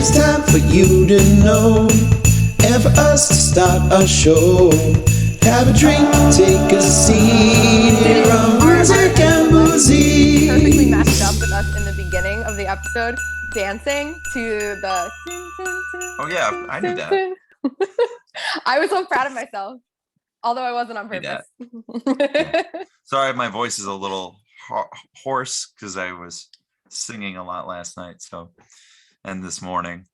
It's time for you to know, and for us to start our show. Have a drink, take a seat. Here on Brewsic and Boozies. Perfectly matched up with us in the beginning of the episode, dancing to the. Oh yeah, I knew that. I was so proud of myself, although I wasn't on purpose. Yeah. Sorry, my voice is a little hoarse because I was singing a lot last night. And this morning.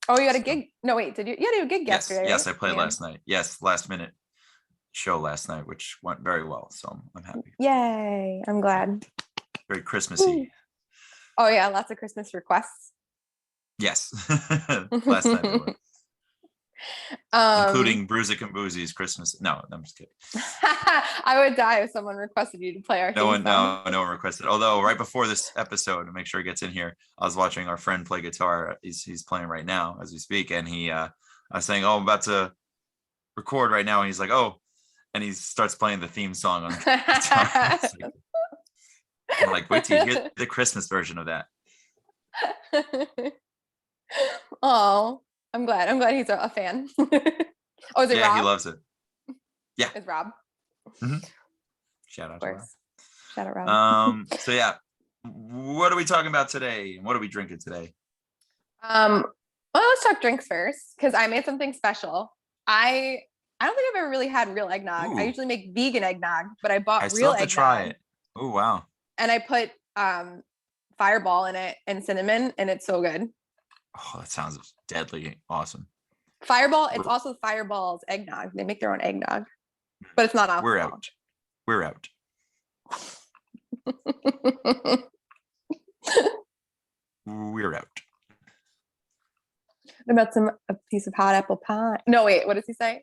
Oh, you had a gig? No, wait, did you? You had a gig yesterday? Yes, right? I played last night. Yes, last minute show last night, which went very well. So I'm happy. Yay! I'm glad. Very Christmassy. Ooh. Oh yeah, lots of Christmas requests. Yes, last night there were. Including Brewsic and Boozies Christmas. No, I'm just kidding. I would die if someone requested you to play our no one requested. Although right before this episode, to make sure it gets in here, I was watching our friend play guitar. He's playing right now as we speak, and I was saying, "Oh, I'm about to record right now," and he's like, "Oh," and he starts playing the theme song on the guitar. I'm like, wait till you hear the Christmas version of that. Oh. I'm glad he's a fan. Oh, is it Rob? Yeah, he loves it. Yeah. It's Rob. Mm-hmm. Shout out to Rob. Shout out Rob. So yeah, what are we talking about today? What are we drinking today? Well, let's talk drinks first, because I made something special. I don't think I've ever really had real eggnog. Ooh. I usually make vegan eggnog, but I bought I real still have to eggnog. try it. Oh wow. And I put Fireball in it and cinnamon, and it's so good. Oh, that sounds deadly awesome. Fireball, it's also Fireball's eggnog. They make their own eggnog, but it's not alcohol. We're out. We're out. What about a piece of hot apple pie? No, wait, what does he say?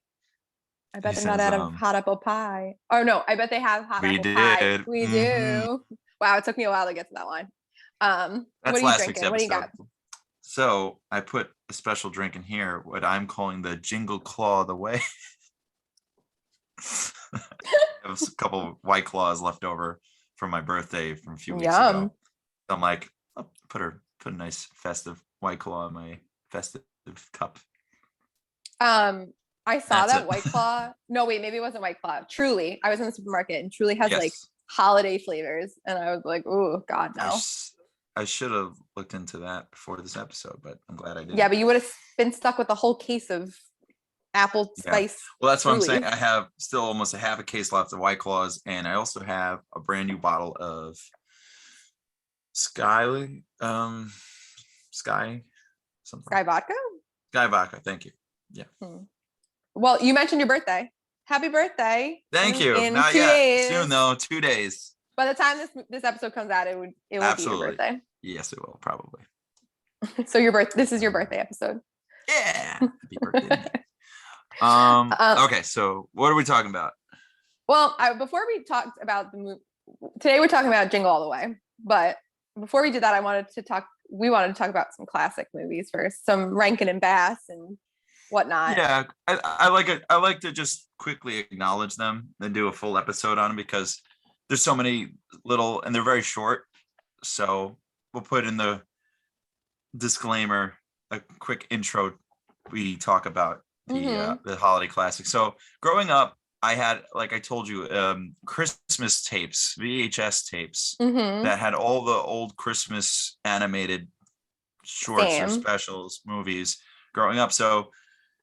I bet they're not out of hot apple pie. Or no, I bet they have hot apple pie. We do. Wow, it took me a while to get to that line. That's what are you last drinking? week's What do you episode. got? So I put a special drink in here, what I'm calling the Jingle All the Way. I have a couple of White Claws left over from my birthday from a few weeks ago. So I'm like, I'll put a nice festive White Claw in my festive cup. I saw that White Claw. No, wait, maybe it wasn't White Claw. Truly, I was in the supermarket and Truly has like holiday flavors, and I was like, oh God, no. I should have looked into that before this episode, but I'm glad I did. Yeah, but you would have been stuck with a whole case of apple spice. Well, that's what I'm saying. I have still almost a half a case left of White Claws, and I also have a brand new bottle of Sky vodka. Sky vodka. Thank you. Yeah. Well, you mentioned your birthday. Happy birthday! Thank you. In Not 2 yet. days. Soon though. 2 days. By the time this episode comes out, it will be your birthday. Yes, it will probably. So this is your birthday episode. Yeah. Happy birthday. Okay, so what are we talking about? Well, before we talked about the movie, today we're talking about Jingle All the Way. But before we did that, we wanted to talk about some classic movies first, some Rankin and Bass and whatnot. Yeah, I like it. I like to just quickly acknowledge them and do a full episode on them because there's so many little, and they're very short. So we'll put in the disclaimer, a quick intro. We talk about the holiday classic. So growing up, I had, like I told you, Christmas tapes, VHS tapes that had all the old Christmas animated shorts or specials movies growing up. So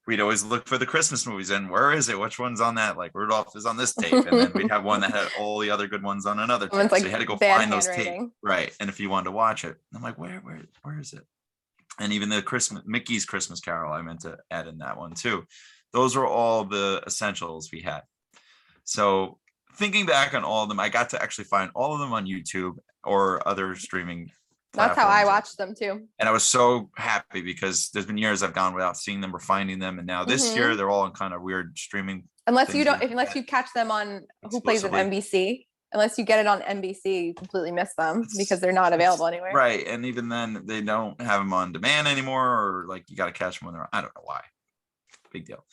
we'd always look for the Christmas movies, and where is it? Which one's on that? Like Rudolph is on this tape, and then we'd have one that had all the other good ones on another tape. So you had to go find those tapes, right? And if you wanted to watch it, I'm like, where is it? And even the Mickey's Christmas Carol, I meant to add in that one too. Those were all the essentials we had. So thinking back on all of them, I got to actually find all of them on YouTube or other streaming. That's how I watched them too. And I was so happy because there's been years I've gone without seeing them or finding them. And now this year they're all in kind of weird streaming. Unless you catch them on Who Plays with NBC. Unless you get it on NBC, you completely miss them because they're not available anywhere. Right. And even then they don't have them on demand anymore, or like you got to catch them when they're, I don't know why. Big deal.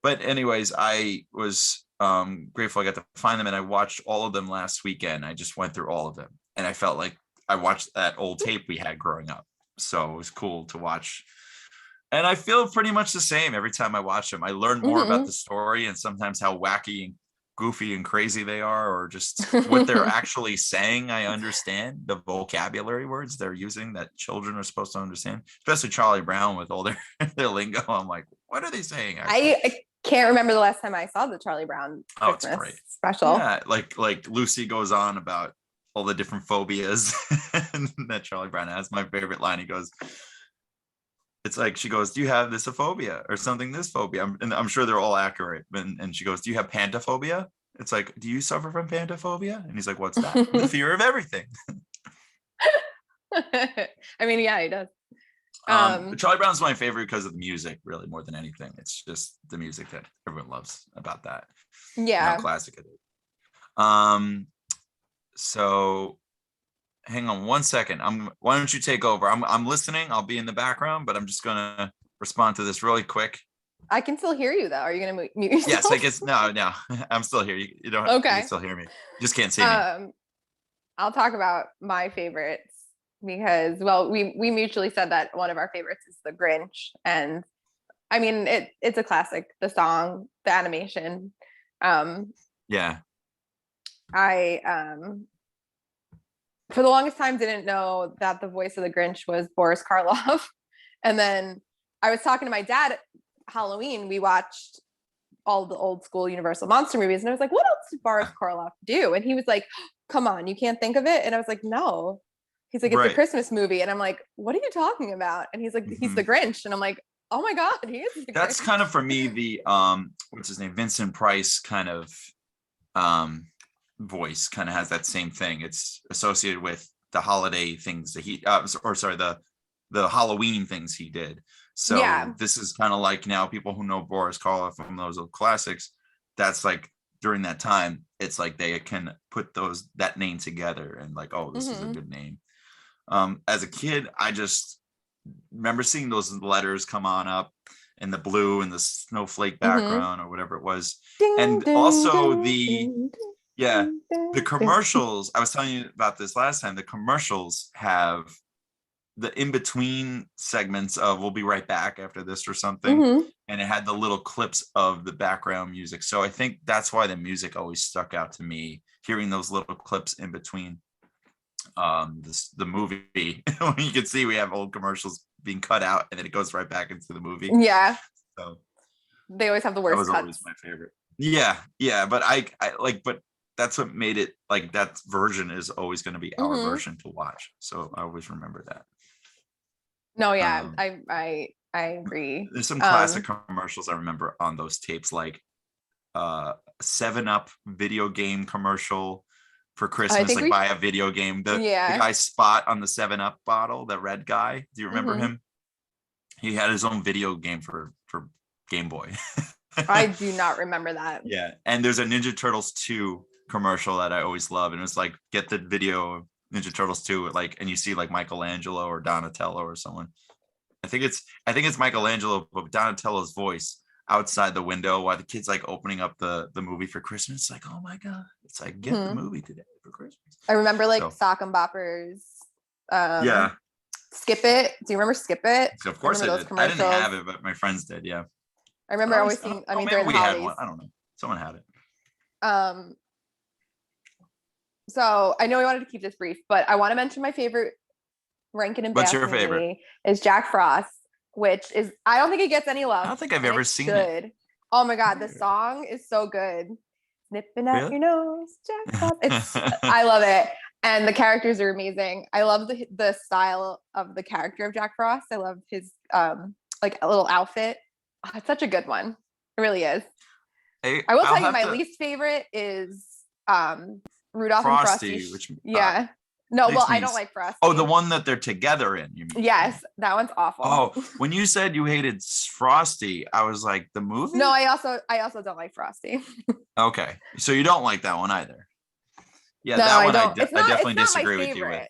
But anyways, I was grateful I got to find them, and I watched all of them last weekend. I just went through all of them, and I felt like I watched that old tape we had growing up. So it was cool to watch And I feel pretty much the same every time I watch them. I learn more about the story and sometimes how wacky and goofy and crazy they are, or just what they're actually saying. I understand the vocabulary words they're using that children are supposed to understand, especially Charlie Brown with all their lingo. I'm like, what are they saying? I can't remember the last time I saw the Charlie Brown Christmas it's great. special. Yeah, like Lucy goes on about all the different phobias that Charlie Brown has. My favorite line, he goes, it's like, she goes, do you have this phobia or something, this phobia? And I'm sure they're all accurate. And she goes, do you have pantophobia? It's like, do you suffer from pantophobia? And he's like, what's that? The fear of everything. I mean, yeah, he does. Charlie Brown's my favorite because of the music, really, more than anything. It's just the music that everyone loves about that. Yeah. How classic it is. So hang on one second. Why don't you take over? I'm listening. I'll be in the background, but I'm just gonna respond to this really quick. I can still hear you though. Are you gonna mute yourself? Yes, I guess no. I'm still here. You don't have, you can still hear me. You just can't see me. I'll talk about my favorites because, well, we mutually said that one of our favorites is the Grinch, and I mean it's a classic. The song, the animation. Yeah. I for the longest time didn't know that the voice of the Grinch was Boris Karloff. And then I was talking to my dad at Halloween. We watched all the old school Universal monster movies. And I was like, what else did Boris Karloff do? And he was like, come on, you can't think of it? And I was like, no. He's like, it's a Christmas movie. And I'm like, what are you talking about? And he's like, he's the Grinch. And I'm like, oh my God, he is the That's Grinch. kind of, for me, the what's his name? Vincent Price kind of voice kind of has that same thing. It's associated with the holiday things that he the Halloween things he did. So this is kind of like, now people who know Boris Karloff from those old classics, that's like during that time, it's like they can put that name together and like, oh, this is a good name. As a kid, I just remember seeing those letters come on up in the blue and the snowflake background or whatever it was. And also the commercials, I was telling you about this last time, the commercials have the in-between segments of we'll be right back after this or something. And it had the little clips of the background music. So I think that's why the music always stuck out to me, hearing those little clips in between the movie. When you can see we have old commercials being cut out and then it goes right back into the movie. Yeah. So they always have the worst that was cuts. always my favorite. Yeah. But I like, but that's what made it, like, that version is always going to be our version to watch. So I always remember that. No, yeah, I agree. There's some classic commercials I remember on those tapes, like 7-Up video game commercial for Christmas, like buy a video game. The guy Spot on the 7-Up bottle, the red guy. Do you remember him? He had his own video game for Game Boy. I do not remember that. Yeah, and there's a Ninja Turtles 2 commercial that I always love, and it was like, get the video of Ninja Turtles 2, like, and you see like Michelangelo or Donatello or someone. I think it's Michelangelo, but Donatello's voice outside the window while the kid's like opening up the movie for Christmas. It's like, oh my God, it's like, get the movie today for Christmas. I remember like Sock and Boppers. Skip It. Do you remember Skip It? So of course I did. I didn't have it, but my friends did. Yeah. I remember always seeing. I mean, during the holidays. Had one. I don't know. Someone had it. So I know we wanted to keep this brief, but I want to mention my favorite Rankin and Bass movie is Jack Frost, which is, I don't think it gets any love. I don't think I've ever seen it. Oh my God, the song is so good. Nipping at your nose, Jack Frost. I love it. And the characters are amazing. I love the style of the character of Jack Frost. I love his like a little outfit. Oh, it's such a good one. It really is. I will tell you, my least favorite is Rudolph and Frosty. Which no, well, I don't like Frosty. Oh, the one that they're together in, you mean? Yes, that one's awful. Oh, when you said you hated Frosty, I was like, the movie? No, I also don't like Frosty. Okay, so you don't like that one either. Yeah, no, that one I definitely disagree with you with.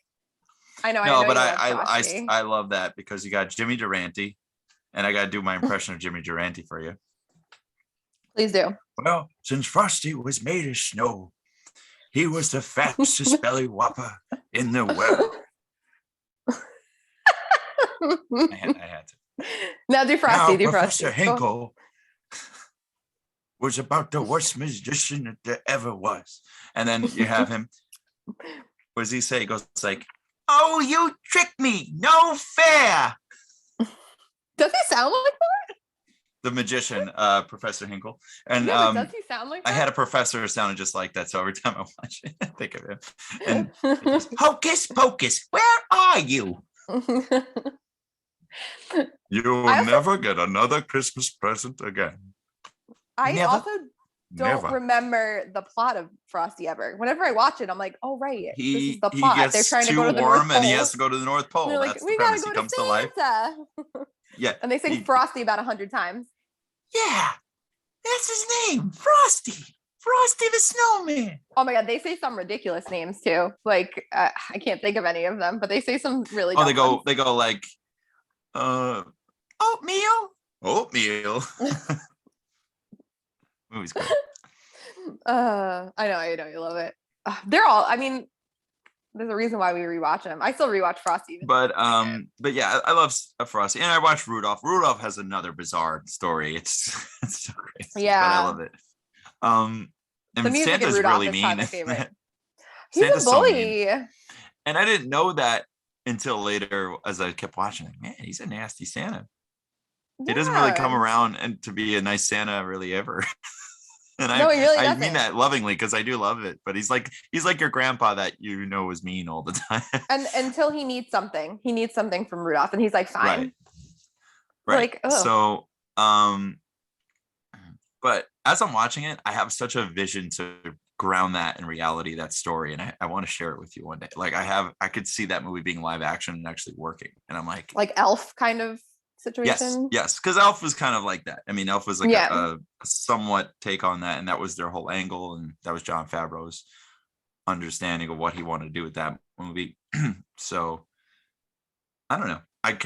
I know. No, but I love that because you got Jimmy Durante, and I got to do my impression of Jimmy Durante for you. Please do. Well, since Frosty was made of snow, he was the fastest belly whopper in the world. I had to. Now do Frosty. Now, Do Professor Frosty. Go. Hinkle was about the worst magician that there ever was. And then you have him. What does he say? He goes like, "Oh, you tricked me. No fair." Does he sound like that? The magician, Professor Hinkle. And Yeah, but does he sound like that? I had a professor who sounded just like that. So every time I watch it, I think of him. And he goes, "Hocus pocus, where are you? You will never get another Christmas present again." I Never. also don't Never. remember the plot of Frosty ever. Whenever I watch it, I'm like, oh right, this is the He plot. gets They're trying to too go to the warm North and he Pole. has to go to the North Pole. They're like, That's we the gotta premise. go He to comes to life. Santa. Yeah. And they sing Frosty about 100 times. Yeah. That's his name. Frosty. Frosty the Snowman. Oh my god, they say some ridiculous names too. Like I can't think of any of them, but they say some really. Oh, dumb they go like, oatmeal. Oatmeal. Movie's great. I know, you love it. They're all. I mean, there's a reason why we rewatch them. I still rewatch Frosty. But yeah, I love Frosty, and I watched Rudolph. Rudolph has another bizarre story. It's so crazy. Yeah, but I love it. And the music Santa's in Rudolph really is mean. probably my favorite. He's Santa's a so bully. mean. And I didn't know that until later as I kept watching. Like, man, he's a nasty Santa. He doesn't really come around and to be a nice Santa really ever. And no, he really I doesn't. mean that lovingly because I do love it. But he's like your grandpa that you know is mean all the time. And until he needs something from Rudolph, and he's like, fine. Right. Like, ugh. So, but as I'm watching it, I have such a vision to ground that in reality, that story, and I want to share it with you one day. Like I could see that movie being live action and actually working, and I'm like Elf kind of situation. Yes, because Elf was kind of like that. I mean, Elf was like a somewhat take on that, and that was their whole angle, and that was Jon Favreau's understanding of what he wanted to do with that movie. So I don't know.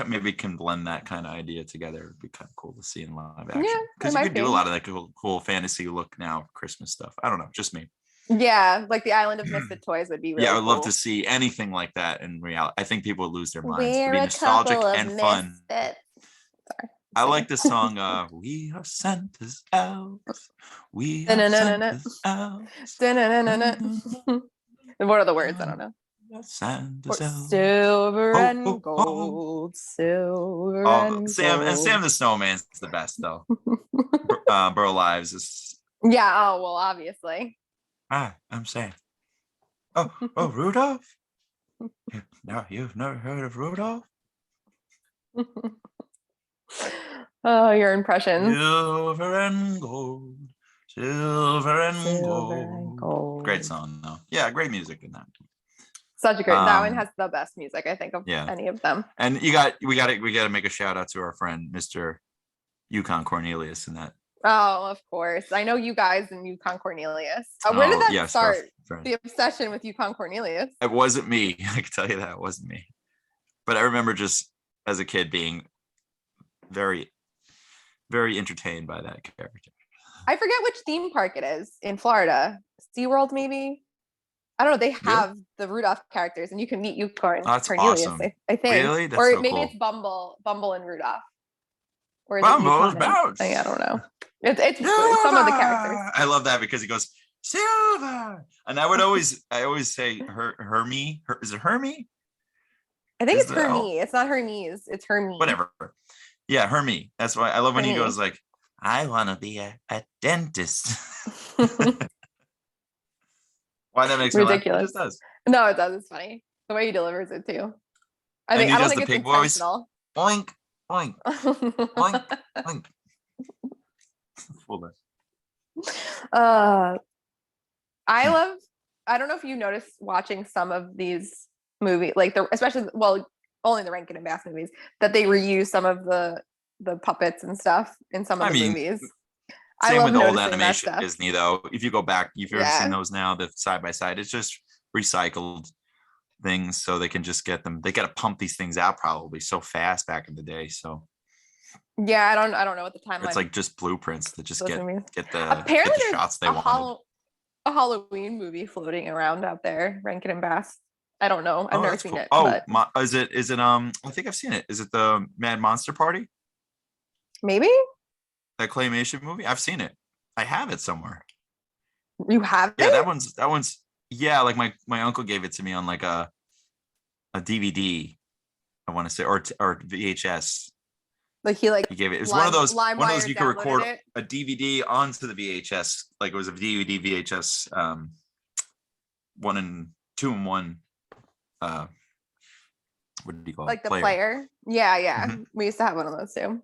Maybe can blend that kind of idea together. It'd be kind of cool to see in live action. Yeah, because you could do a lot of that cool fantasy look now, Christmas stuff. I don't know, just me. Yeah, like the Island of Misfit Toys would be really I would love cool. to see anything like that in reality. I think people would lose their minds. We're It'd be nostalgic and fun. Sorry. I like the song, "We are Santa's elves. We are Santa's elves." And what are the words? I don't know. Santa's elves. Silver and gold, silver and gold. Sam the Snowman's the best though. Burl Lives is. Yeah. Oh well, obviously. I'm Sam. Oh, Rudolph. No, you've never heard of Rudolph? Oh, your impressions. Silver and gold. Silver and gold. Great song though. Yeah, great music in that. Such a great. That one has the best music I think of any of them. And we got to make a shout out to our friend Mr. Yukon Cornelius in that. Oh, of course. I know you guys and Yukon Cornelius. Where did that start? The obsession with Yukon Cornelius. It wasn't me. I can tell you that it wasn't me. But I remember just as a kid being very, very entertained by that character. I forget which theme park it is in Florida. SeaWorld, maybe? I don't know. They have the Rudolph characters, and you can meet Yukon Cornelius. Awesome. I think. Really? That's or so maybe cool. It's Bumble and Rudolph. Or Bumble's Bounce. I don't know. It's some of the characters. I love that because he goes Silver, and I always say Hermie. Is it Hermie? I think it's Hermie. It's not Hermes. It's Hermie. Whatever. Yeah, Hermie. That's why I love when he goes like, "I want to be a dentist." Why that makes ridiculous. Me laugh? It just does. No, it does. It's funny the way he delivers it too. I don't think it's intentional. Boink, boink, boink, boink. I don't know if you noticed watching some of these movies, like only the Rankin and Bass movies, that they reuse some of the puppets and stuff in some of the movies. Same with old animation Disney though. If you go back, if you've ever seen those now, the side by side, it's just recycled things so they can just get them. They got to pump these things out probably so fast back in the day. So yeah, I don't know what the timeline. It's like just blueprints that just get the shots they wanted. A Halloween movie floating around out there, Rankin and Bass. I don't know. I've never seen it. Is it? I think I've seen it. Is it the Mad Monster Party? Maybe That claymation movie. I've seen it. I have it somewhere. you have Yeah, it. that one's yeah, like my uncle gave it to me on like a DVD, I want to say, or VHS. Like he He gave it. It was one of those LimeWire you could record downloaded it. a DVD onto the VHS, like it was a DVD VHS 1 and 2 in 1 what do you call Like it? the player. Yeah. Mhm. We used to have one of those too.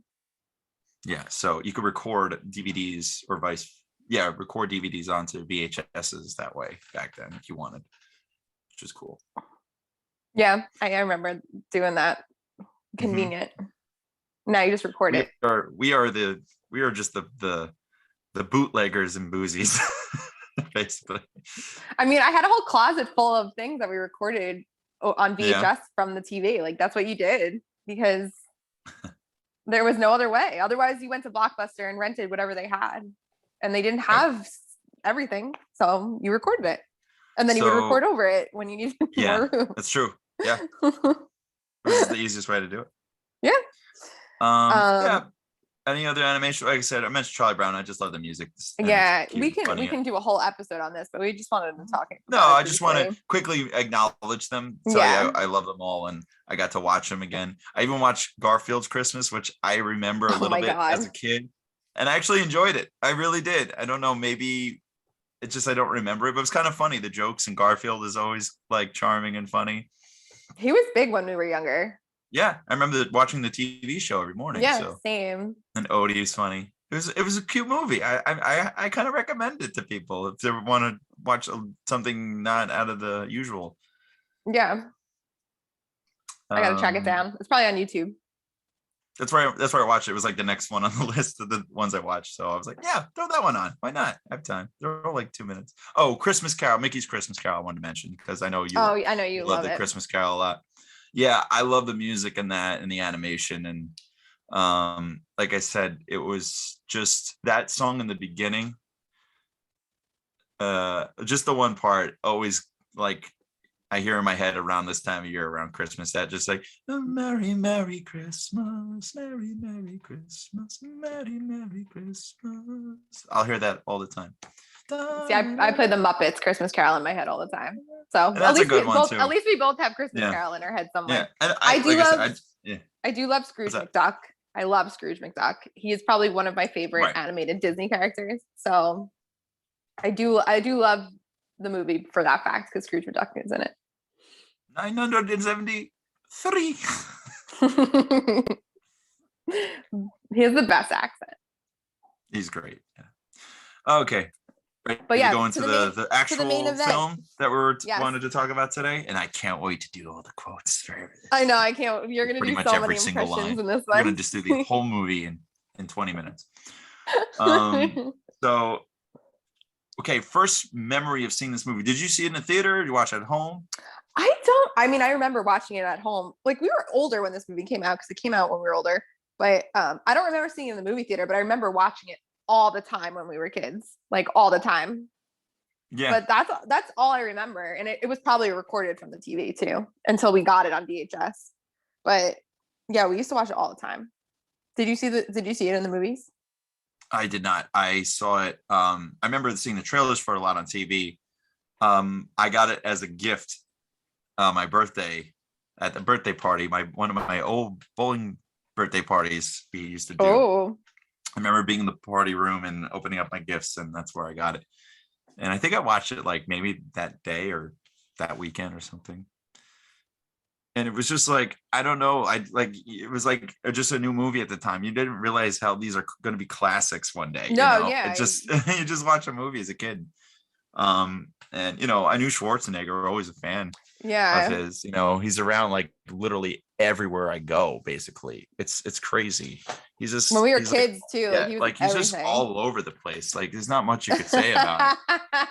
Yeah, so you could record DVDs or record DVDs onto VHSs that way back then if you wanted, which is cool. Yeah, I remember doing that. Convenient. Now you just record it. We are just the bootleggers and boozies, basically. I mean, I had a whole closet full of things that we recorded on VHS from the TV. Like that's what you did because there was no other way. Otherwise, you went to Blockbuster and rented whatever they had, and they didn't have everything, so you recorded it, and then you would record over it when you needed more room. That's true. Yeah, it's the easiest way to do it. Yeah. Yeah. Any other animation? Like I said, I mentioned Charlie Brown. I just love the music. Yeah, we can do a whole episode on this, but we just wanted to talk. No, I just want to quickly acknowledge them. Tell you I love them all, and I got to watch them again. I even watched Garfield's Christmas, which I remember a little bit as a kid, and I actually enjoyed it. I really did. I don't know, maybe it's just I don't remember it, but it's kind of funny. The jokes in Garfield is always like charming and funny. He was big when we were younger. Yeah, I remember watching the TV show every morning. Yeah, same. And Odie is funny. It was a cute movie. I kind of recommend it to people if they want to watch something not out of the usual. Yeah, I gotta track it down. It's probably on YouTube. That's where I watched it. It was like the next one on the list of the ones I watched. So I was like, yeah, throw that one on. Why not? I have time. They're all like 2 minutes. Oh, Christmas Carol, Mickey's Christmas Carol. I wanted to mention because I know you. Oh, I know you love the it. Christmas Carol a lot. Yeah, I love the music and that and the animation and like I said, it was just that song in the beginning. Just the one part always like I hear in my head around this time of year, around Christmas, that just like Merry, Merry Christmas, Merry, Merry Christmas, Merry, Merry Christmas. I'll hear that all the time. See, I play the Muppets Christmas Carol in my head all the time. So that's a good one too. At least we both have Christmas Carol in our head somewhere. Yeah, and I do love Scrooge McDuck. I love Scrooge McDuck. He is probably one of my favorite animated Disney characters. So I do love the movie for that fact because Scrooge McDuck is in it. 973. He has the best accent. He's great. Yeah. Okay. But yeah, go into the actual film that we wanted to talk about today, and I can't wait to do all the quotes. I know I can't. You're gonna pretty do much so every many single impressions line. in this We're one. gonna just do the whole movie in 20 minutes. So, okay, first memory of seeing this movie. Did you see it in the theater? Did you watch it at home? I mean, I remember watching it at home. Like we were older when this movie came out because it came out when we were older. But I don't remember seeing it in the movie theater. But I remember watching it all the time when we were kids, like all the time. Yeah. But that's all I remember, and it was probably recorded from the TV too until we got it on VHS. But yeah, we used to watch it all the time. Did you see it in the movies? I did not. I saw it. I remember seeing the trailers for it a lot on TV. I got it as a gift. My birthday at the birthday party. One of my old bowling birthday parties we used to do. Oh. I remember being in the party room and opening up my gifts, and that's where I got it. And I think I watched it like maybe that day or that weekend or something. And it was just like, I don't know. It was like just a new movie at the time. You didn't realize how these are going to be classics one day. No, you know? yeah. It just, you just watch a movie as a kid. And I knew Schwarzenegger, always a fan of his, he's around like literally everywhere I go, basically. It's crazy. He's just when we were kids too. Yeah, he's just all over the place. Like there's not much you could say about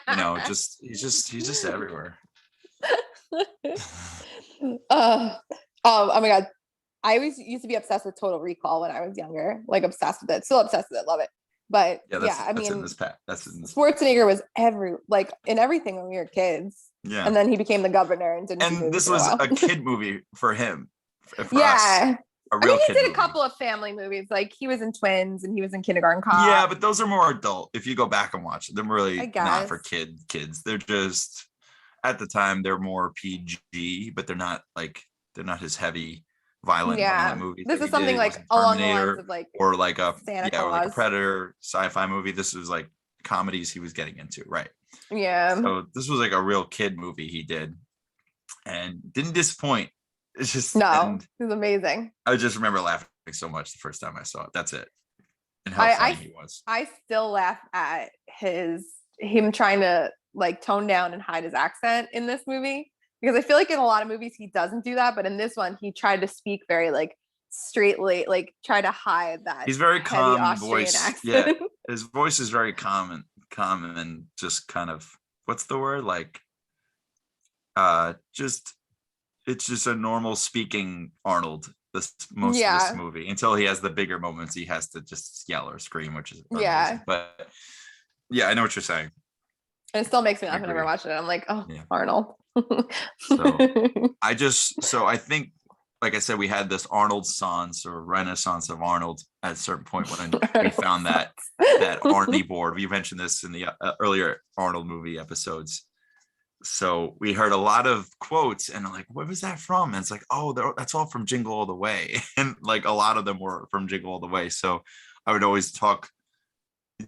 it. He's just everywhere. Oh my god. I always used to be obsessed with Total Recall when I was younger. Like obsessed with it. Still obsessed with it, love it. But Schwarzenegger was in everything when we were kids. Yeah. And then he became the governor and didn't. And this was a kid movie for him. For us. A I mean, real he kid did a movie. couple of family movies. Like he was in Twins and he was in Kindergarten Cop. Yeah, but those are more adult. If you go back and watch them, they're I really not for guess. kids. They're just at the time they're more PG, but they're not his heavy, violent Yeah. movies This that is he did. something It like wasn't along the lines Terminator of like or like a Santa or like a Claus. Predator sci-fi movie. This was like comedies he was getting into, right? Yeah. So this was like a real kid movie he did, and didn't disappoint. It's just, No, and it was amazing. I just remember laughing so much the first time I saw it. That's it, and how funny he was. I still laugh at him trying to like tone down and hide his accent in this movie, because I feel like in a lot of movies he doesn't do that, but in this one he tried to speak very like straightly, like try to hide that He's very heavy calm Austrian voice. accent. Yeah, his voice is very calm and just kind of, what's the word, like just it's just a normal speaking Arnold most of this movie, until he has the bigger moments he has to just yell or scream, which is amazing. But yeah, I know what you're saying. And it still makes me I laugh whenever I agree. watch it. I'm like, oh, Yeah. Arnold. So I think, like I said, we had this Arnold Sans or Renaissance of Arnold at a certain point when we found that Arnie board. We mentioned this in the earlier Arnold movie episodes. So we heard a lot of quotes and I'm like, what was that from? And it's like, oh, that's all from Jingle All the Way. And like a lot of them were from Jingle All the Way. So I would always talk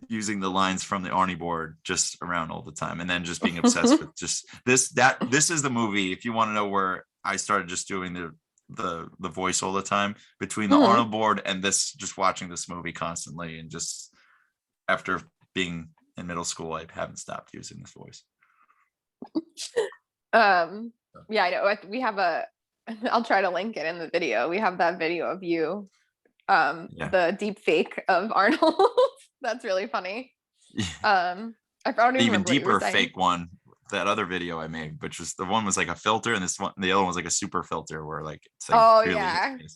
using the lines from the Arnie board just around all the time, and then just being obsessed with just this is the movie. If you want to know where I started just doing the voice all the time, between the Arnold board and this, just watching this movie constantly, and just after being in middle school, I haven't stopped using this voice. Yeah, I know. We have I'll try to link it in the video. We have that video of you, the deep fake of Arnold. That's really funny. I don't even deeper fake one, that other video I made, which was the one was like a filter, and this one, the other one was like a super filter, where like it's like really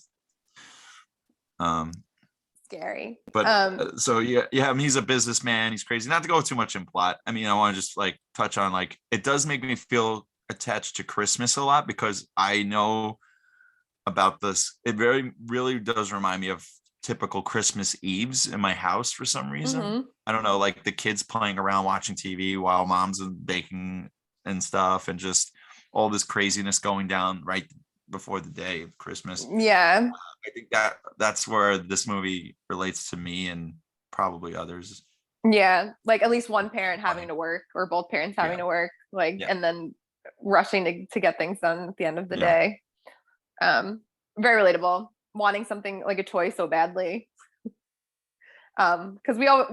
scary. But so yeah, I mean, he's a businessman, he's crazy. Not to go too much in plot, I mean, I want to just like touch on, like, it does make me feel attached to Christmas a lot, because I know about this. It really does remind me of typical Christmas Eves in my house for some reason. I don't know, like the kids playing around watching TV while mom's baking and stuff, and just all this craziness going down right before the day of Christmas. Yeah. I think that's where this movie relates to me and probably others. Yeah, like at least one parent having to work, or both parents having to work, like, and then rushing to get things done at the end of the day. Very relatable. Wanting something like a toy so badly, because we all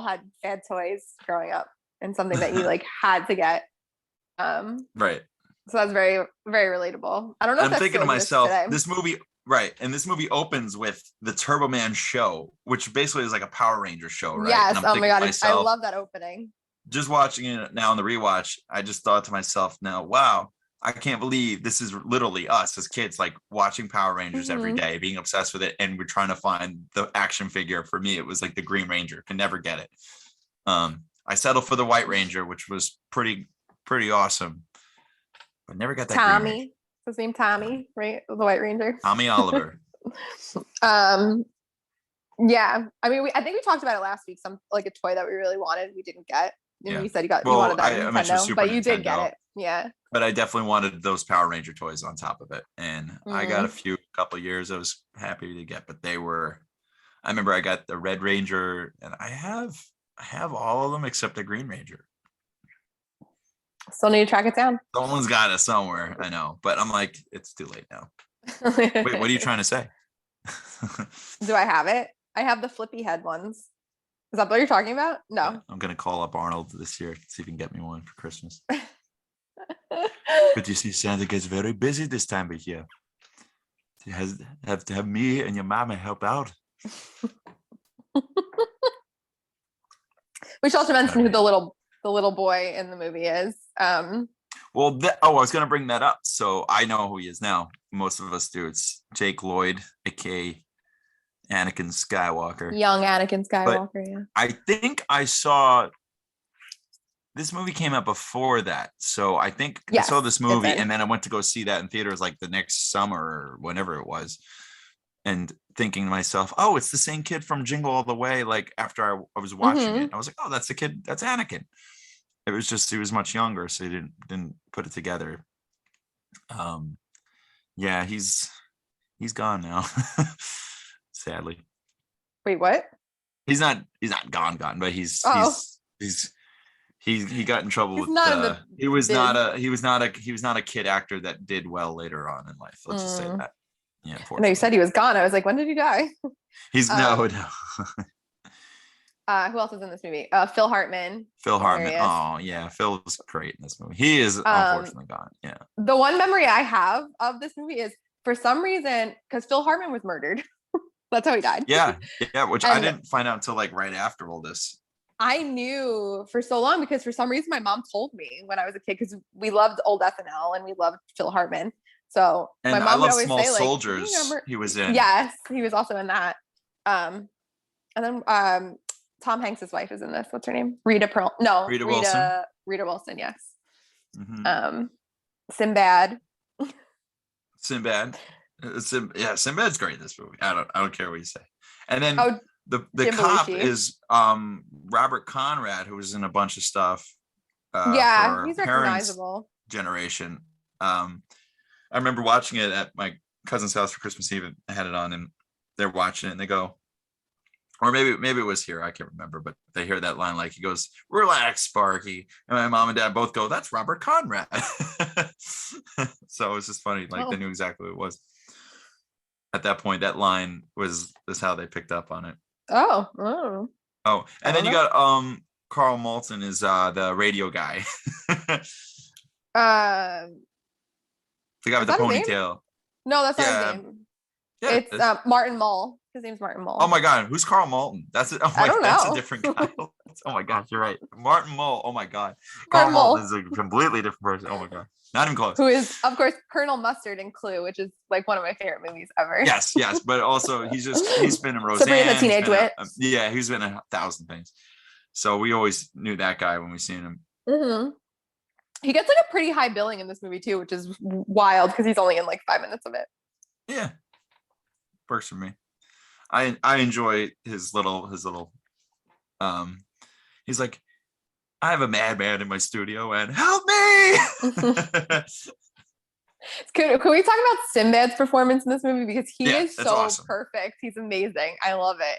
had fad toys growing up, and something that you like had to get. Right. So that's very, very relatable. I don't know. I'm thinking to myself, this movie, right? And this movie opens with the Turbo Man show, which basically is like a Power Ranger show, right? Yes. Oh my god, I love that opening. Just watching it now on the rewatch, I just thought to myself, now, wow, I can't believe this is literally us as kids, like watching Power Rangers every day, being obsessed with it, and we're trying to find the action figure. For me, it was like the Green Ranger. Can never get it. I settled for the White Ranger, which was pretty awesome, but never got that. Tommy, his name Tommy, right? The White Ranger. Tommy Oliver. Yeah. I mean, I think we talked about it last week. Some like a toy that we really wanted, we didn't get. And you said you wanted that Nintendo, but you did get it. Yeah. But I definitely wanted those Power Ranger toys on top of it. And I got a couple of years I was happy to get, but I remember I got the Red Ranger, and I have all of them except the Green Ranger. Still need to track it down. Someone's got it somewhere, I know, but I'm like, it's too late now. Wait, what are you trying to say? Do I have it? I have the flippy head ones. Is that what you're talking about? No. Yeah, I'm gonna call up Arnold this year, see if he can get me one for Christmas. But you see, Santa gets very busy this time of year. He have to have me and your mama help out. We should also mention who the little boy in the movie is. I was gonna bring that up. So I know who he is now. Most of us do. It's Jake Lloyd, aka Anakin Skywalker. Young Anakin Skywalker, yeah. I think I saw this movie came out before that. So I think I saw this movie, and then I went to go see that in theaters like the next summer or whenever it was. and thinking to myself, oh, it's the same kid from Jingle All the Way. Like after I was watching it, I was like, oh, that's the kid. That's Anakin. It was just he was much younger, so he didn't put it together. Yeah, he's gone now. Sadly. Wait, what? He's not gone, but he got in trouble He's with not in the he was biz. not a kid actor that did well later on in life. Let's just say that. Yeah, No, you said he was gone. I was like, when did he die? he's no. Who else is in this movie? Phil Hartman. Phil Hartman. Hilarious. Oh yeah, Phil was great in this movie. He is unfortunately gone. Yeah. The one memory I have of this movie is for some reason, because Phil Hartman was murdered. That's how he died. Yeah, which I And- didn't find out until like right after all this. I knew for so long because for some reason my mom told me when I was a kid because we loved old SNL and we loved Phil Hartman. So And my I mom would love always Small say, like, Soldiers. "You remember-" He was in. Yes, he was also in that. And then Tom Hanks' wife is in this. What's her name? Rita Wilson. Rita Wilson. Yes. Mhm. Sinbad. Sinbad. Sinbad's great in this movie. I don't care what you say. And then the Jim cop Belushi. is Robert Conrad, who was in a bunch of stuff. Yeah, for he's our parents' recognizable. generation. I remember watching it at my cousin's house for Christmas Eve. And I had it on, and they're watching it, and they go, or maybe it was here. I can't remember, but they hear that line, like he goes, "Relax, Sparky," and my mom and dad both go, "That's Robert Conrad." So it was just funny. Like they knew exactly what it was. At that point, that line was how they picked up on it. Oh, And then you got Carl Malton is the radio guy. The guy with the that his name? ponytail. no, that's not Yeah. his name. Yeah, It's Martin Mull. His name's Martin Mull. oh my god, who's Carl Malton? That's it. Oh I my, don't that's know. a different guy. Oh my gosh, you're right. Martin Mull. Oh my god, Martin Carl Mull. Malton is a completely different person. Oh my god, not even close. Who is, of course, Colonel Mustard in Clue, which is like one of my favorite movies ever. Yes, but also he's been in Roseanne. Sabrina the Teenage Witch. Yeah, he's been in 1,000 things. So we always knew that guy when we seen him. Mm-hmm. He gets like a pretty high billing in this movie too, which is wild because he's only in like 5 minutes of it. Yeah, works for me. I enjoy his little he's like, I have a madman in my studio and help me. Can we talk about Sinbad's performance in this movie because he is that's so awesome. perfect. He's amazing. I love it.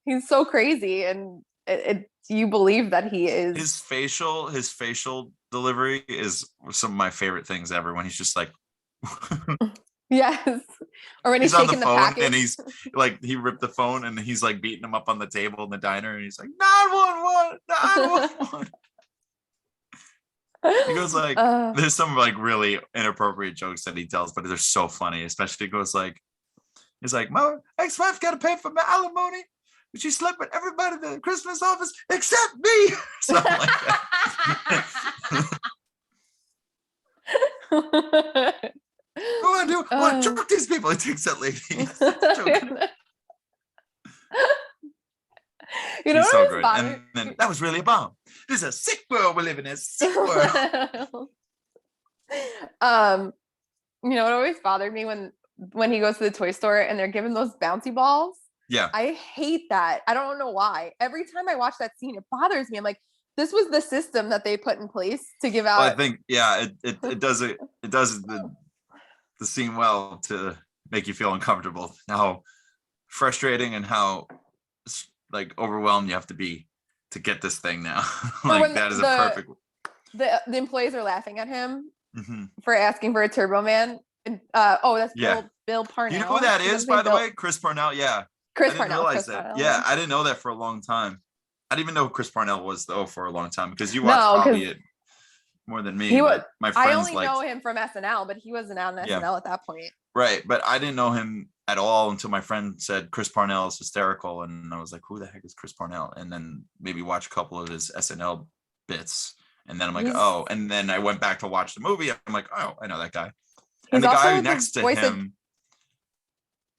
He's so crazy and you believe that he is. His facial delivery is some of my favorite things ever. When he's just like, yes, or when he's on shaking the the phone package. and he's like, he ripped the phone and he's like beating him up on the table in the diner and he's like 911, 911. He goes like, there's some like really inappropriate jokes that he tells, but they're so funny. Especially he goes like, he's like, my ex-wife got to pay for my alimony. But she slept with everybody in the Christmas office except me. Something like that. What do I do? I want to choke these people. He takes that lady. You know He's what so was good. bothering- And then that was really a bomb. This is a sick world we live in. A sick world. You know what always bothered me when he goes to the toy store and they're given those bouncy balls. Yeah. I hate that. I don't know why. Every time I watch that scene, it bothers me. I'm like, this was the system that they put in place to give out. Well, I think, yeah, it does the scene well to make you feel uncomfortable. How frustrating and how like overwhelmed you have to be to get this thing now. Like that is a perfect. The employees are laughing at him Mm-hmm. for asking for a Turbo Man. And that's Bill Parnell. You know who that is, by the way? Chris Parnell. Yeah. Chris I didn't Parnell. realize Chris that. Parnell. Yeah, I didn't know that for a long time. I didn't even know who Chris Parnell was though for a long time because you watched probably it more than me. He was. My friends I only liked, know him from SNL, but he wasn't on SNL at that point. Right, but I didn't know him at all until my friend said Chris Parnell is hysterical, and I was like, "Who the heck is Chris Parnell?" And then maybe watch a couple of his SNL bits, and then I'm like, "Oh!" And then I went back to watch the movie. I'm like, "Oh, I know that guy." And the guy next to him,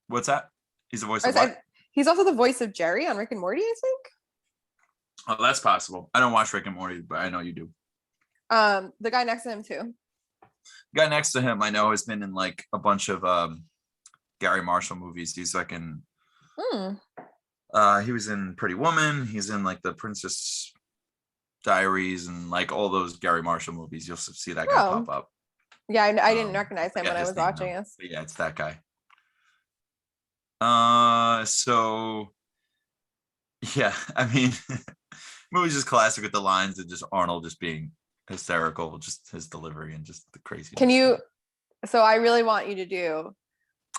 what's that? He's the voice of what? He's also the voice of Jerry on Rick and Morty, I think. Oh, that's possible. I don't watch Rick and Morty, but I know you do. The guy next to him too. The guy next to him, I know, has been in like a bunch of Gary Marshall movies. He's like in Hmm. he was in Pretty Woman. He's in like the Princess Diaries and like all those Gary Marshall movies. You'll see that guy pop up. Yeah, I didn't recognize him when I was watching this. this. Yeah, it's that guy. So yeah, I mean, movie's just classic with the lines and just Arnold just being hysterical, just his delivery and just the crazy. Can you? So I really want you to do.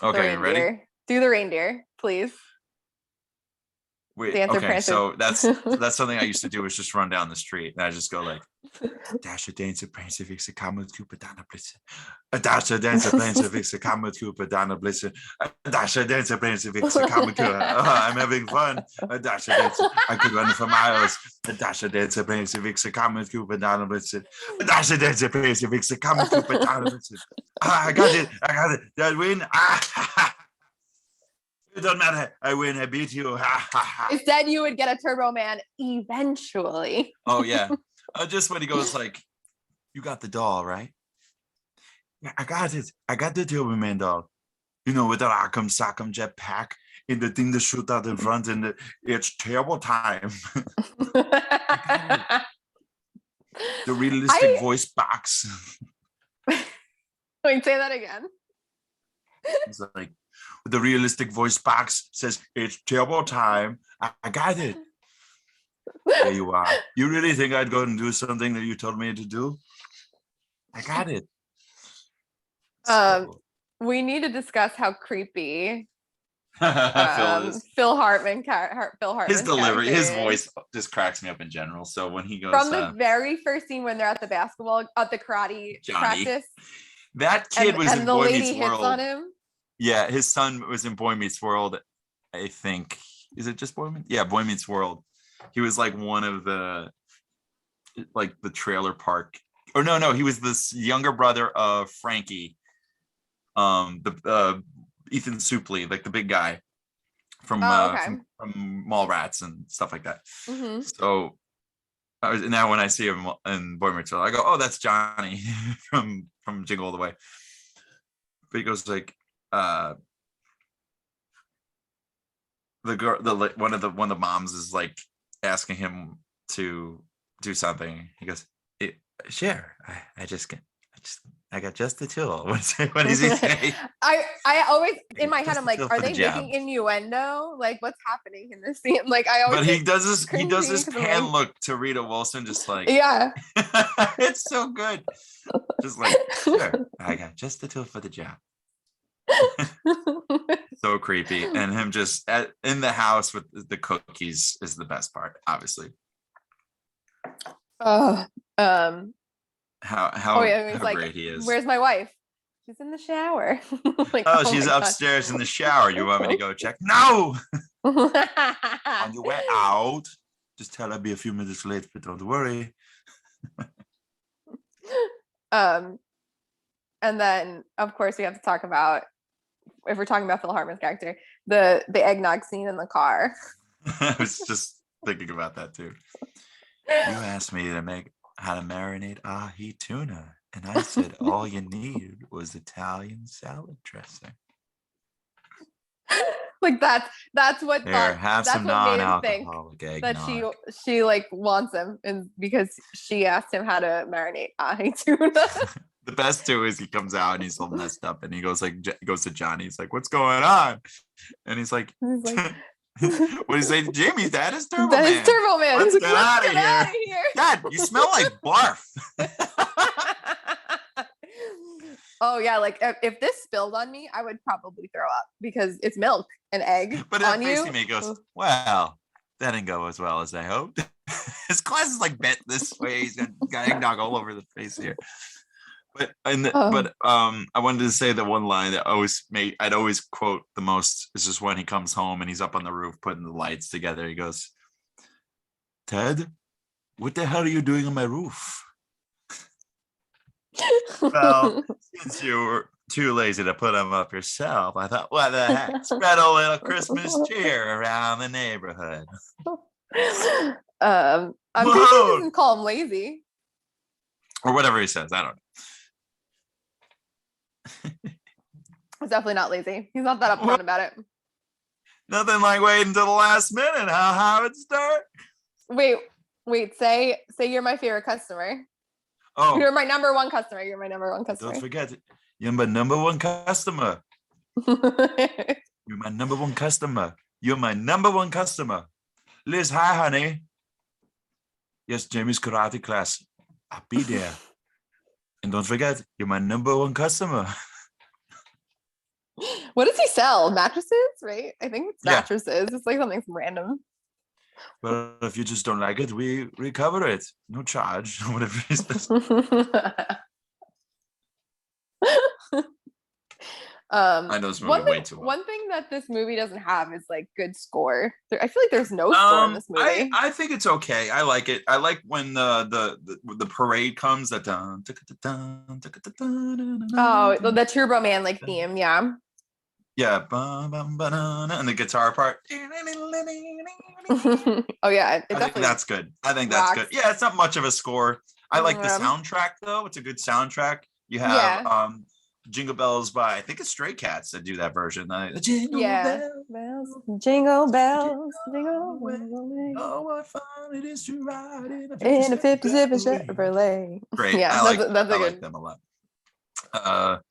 Okay, you ready? Do the reindeer, please. Wait, okay, so that's something I used to do, is just run down the street and I just go like, Dasher dancer prancer vixen kommer ut på denna blitzen. Dasher dancer prancer vixen kommer ut på denna blitzen. Dasher dancer prancer vixen kommer ut. I'm having fun. Dasher dancer, I could run for miles. Dasher dancer prancer vixen kommer ut på denna blitzen. Dasher dancer prancer vixen kommer ut på denna blitzen. I got it. Did I win? It doesn't matter. I win. I beat you. Instead, you would get a Turbo Man eventually. Oh yeah. Just when he goes like, you got the doll, right? Yeah, I got it. I got the Turbo Man doll. You know, with the Arkham Sock'em jetpack and the thing to shoot out in front, and it's terrible time. The realistic voice box. Wait, say that again. It's like, the realistic voice box says, it's terrible time. I got it. There you are. You really think I'd go and do something that you told me to do? I got it. We need to discuss how creepy Phil Hartman. His delivery, his voice just cracks me up in general. So when he goes from the very first scene when they're at the karate practice, that kid was in Boy Meets World. Hits on him. Yeah, his son was in Boy Meets World. I think, is it just Boy Meets? Yeah, Boy Meets World. He was like one of the trailer park. Or no, he was this younger brother of Frankie, the Ethan Suplee, like the big guy from Mallrats and stuff like that. Mm-hmm. So now when I see him in Boy Meets World, I go, oh, that's Johnny from Jingle All the Way. But he goes like, the girl, one of the moms is like asking him to do something. He goes, sure. I got just the tool. What does he say? I always in my head I'm like, are they making innuendo? Like, what's happening in this scene? Like, I always. But he does this pan look to Rita Wilson, just like, yeah, it's so good. Just like, sure, I got just the tool for the job. So creepy, and him just in the house with the cookies is the best part, obviously. How great he is. Where's my wife? She's in the shower. Like, she's upstairs in the shower. You want me to go check? No. On your way out, just tell her I'll be a few minutes late, but don't worry. And then of course we have to talk about, if we're talking about Phil Hartman's character, the eggnog scene in the car. I was just thinking about that too. You asked me how to marinate ahi tuna, and I said all you need was Italian salad dressing. Like that's what there, have some non-alcoholic eggnog. That she like wants him, and because she asked him how to marinate ahi tuna. The best too is he comes out and he's all messed up, and he goes to Johnny. He's like, "What's going on?" And he's like what do you say? Jamie's dad is Turbo Man. That is Turbo Man. Let's get out of here. Dad, you smell like barf. Oh yeah, like if this spilled on me, I would probably throw up because it's milk and egg. But on you. He goes, well, that didn't go as well as I hoped. His glass is like bent this way. He's got eggnog all over the face here. But I wanted to say the one line that I'd always quote the most is just when he comes home and he's up on the roof putting the lights together. He goes, Ted, what the hell are you doing on my roof? Well, since you were too lazy to put them up yourself, I thought, what the heck? Spread a little Christmas cheer around the neighborhood. I'm pretty sure he doesn't call him lazy. Or whatever he says. I don't know. It's definitely not lazy. He's not that upfront about it. Nothing like waiting until the last minute. How it start? Wait. Say you're my favorite customer. Oh, You're my number one customer. You're my number one customer. don't forget, you're my number one customer. You're my number one customer. You're my number one customer. Liz, hi, honey. Yes, Jamie's karate class. I'll be there. And don't forget, you're my number one customer. What does he sell? Mattresses, right? I think it's Yeah. mattresses. It's like something random. But if you just don't like it, we recover it. No charge. Whatever it is. I know this movie way too well. One thing that this movie doesn't have is like good score. I feel like there's no score in this movie. I think it's okay. I like it. I like when the parade comes. That The Turbo Man like theme, yeah. Yeah, and the guitar part. Oh yeah, I think that's good. I think that's good. Yeah, it's not much of a score. I like the soundtrack though. It's a good soundtrack. You have Jingle Bells by I think it's Stray Cats that do that version. Jingle bells, jingle bells, jingle bells. Oh, what fun it is to ride in a 57 Chevrolet. Great. Yeah, I that's like them a lot.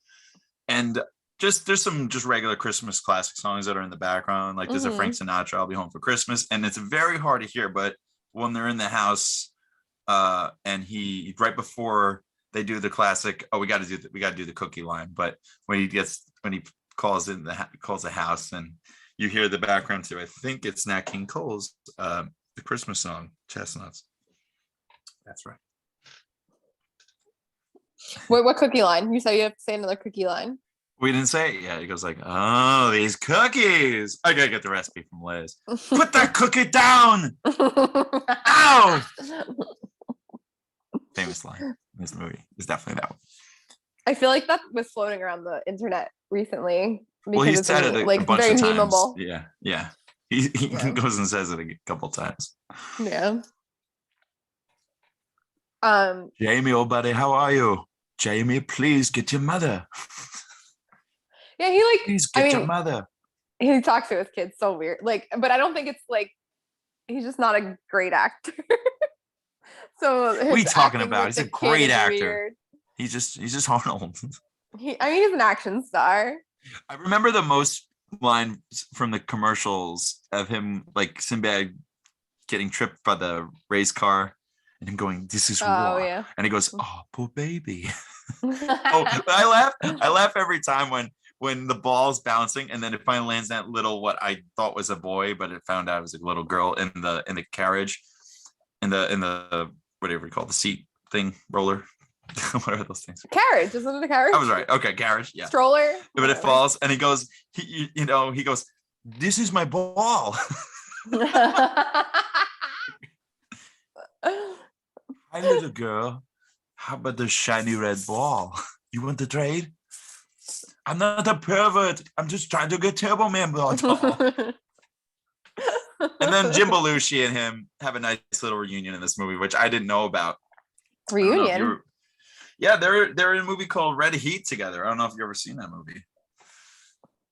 And there's some just regular Christmas classic songs that are in the background. Like there's a Frank Sinatra, I'll Be Home for Christmas. And it's very hard to hear, but when they're in the house, and he right before they do the classic, we got to do the cookie line. But when he calls the house, and you hear the background too. I think it's Nat King Cole's the Christmas song, Chestnuts. That's right. What cookie line? You said you have to say another cookie line. We didn't say it yet. He goes like, "Oh, these cookies! I gotta get the recipe from Liz. Put that cookie down! Ow!" Famous line in this movie is definitely that one. I feel like that was floating around the internet recently. Well, he said it a bunch of times. Memeable. Yeah. He goes and says it a couple times. Yeah. Jamie, old buddy, how are you? Jamie, please get your mother. Yeah, please get your mother. He talks to his kids so weird. But I don't think it's he's just not a great actor. So what are you talking about? He's a great actor. He's just Arnold. He's an action star. I remember the most lines from the commercials of him, like Sinbad getting tripped by the race car and him going, "This is war." Yeah. And he goes, "Oh, poor baby." I laugh every time when the ball's bouncing and then it finally lands that little what I thought was a boy, but it found out it was a little girl in the carriage, in the whatever you call the seat thing, roller. What are those things? Carriage, isn't it a carriage? I was right. Okay, carriage. Yeah. Stroller. But it falls, and he goes, he goes, "This is my ball." Hi, little girl. How about the shiny red ball? You want to trade? I'm not a pervert. I'm just trying to get Turbo Man ball. And then Jim Belushi and him have a nice little reunion in this movie, which I didn't know about. Reunion? Yeah, they're in a movie called Red Heat together. I don't know if you've ever seen that movie.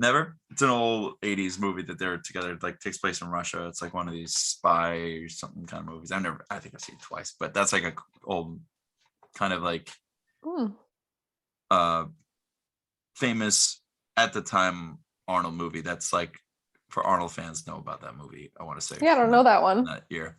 Never? It's an old 80s movie that they're together. It takes place in Russia. It's like one of these spy or something kind of movies. I think I've seen it twice, but that's like a old kind of famous at the time Arnold movie. That's like, for Arnold fans know about that movie, I want to say. Yeah, I don't know that one. That year.